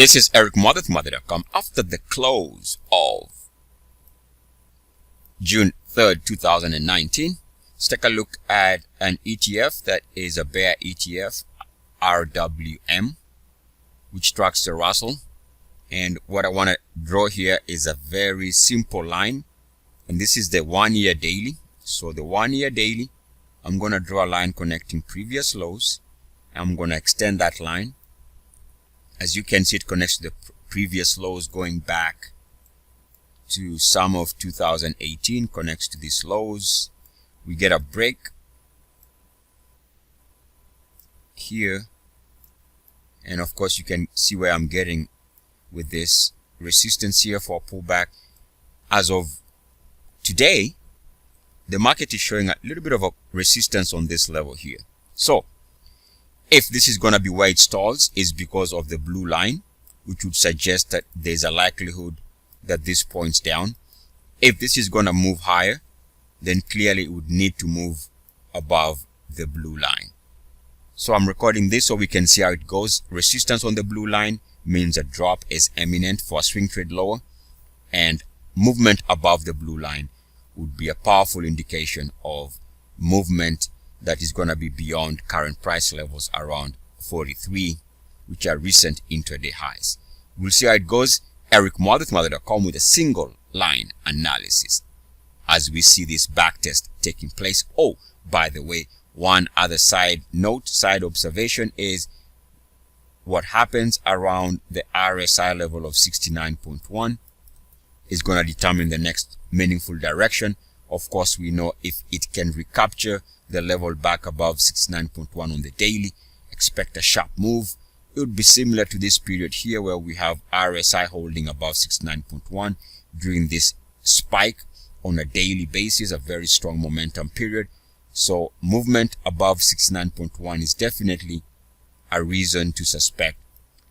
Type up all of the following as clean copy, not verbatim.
This is Eric Mother.com after the close of June 3rd, 2019. Let's take a look at an ETF that is a bear ETF, RWM, which tracks the Russell. And what I want to draw here is a very simple line. And this is the 1 year daily. So the 1 year daily, I'm going to draw a line connecting previous lows. I'm going to extend that line. As you can see, it connects to the previous lows going back to summer of 2018, connects to these lows. We get a break here. And of course, you can see where I'm getting with this resistance here for a pullback. As of today, the market is showing a little bit of a resistance on this level here. So if this is going to be where it stalls, is because of the blue line, which would suggest that there's a likelihood that this points down. If this is going to move higher, then clearly it would need to move above the blue line. So I'm recording this so we can see how it goes. Resistance on the blue line means a drop is imminent for a swing trade lower, and movement above the blue line would be a powerful indication of movement that is going to be beyond current price levels around 43, which are recent intraday highs. We'll see how it goes. Eric Mother.com with a single line analysis as we see this backtest taking place. Oh, by the way, one other side observation is what happens around the RSI level of 69.1 is going to determine the next meaningful direction. Of course, we know if it can recapture the level back above 69.1 on the daily, expect a sharp move. It would be similar to this period here where we have RSI holding above 69.1 during this spike on a daily basis, a very strong momentum period. So movement above 69.1 is definitely a reason to suspect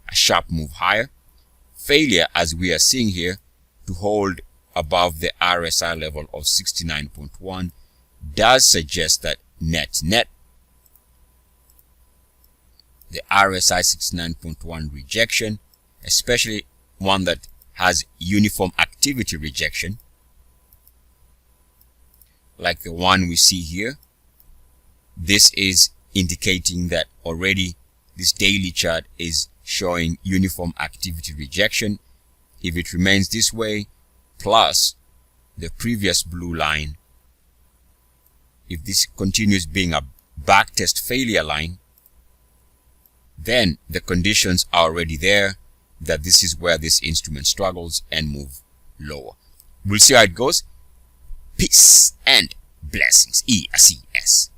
a sharp move higher. Failure, as we are seeing here, to hold above the RSI level of 69.1 does suggest that net the RSI 69.1 rejection, especially one that has uniform activity rejection like the one we see here, this is indicating that already this daily chart is showing uniform activity rejection. If it remains this way, plus the previous blue line, if this continues being a backtest failure line, then the conditions are already there that this is where this instrument struggles and move lower. We'll see how it goes. Peace and blessings. ESCS.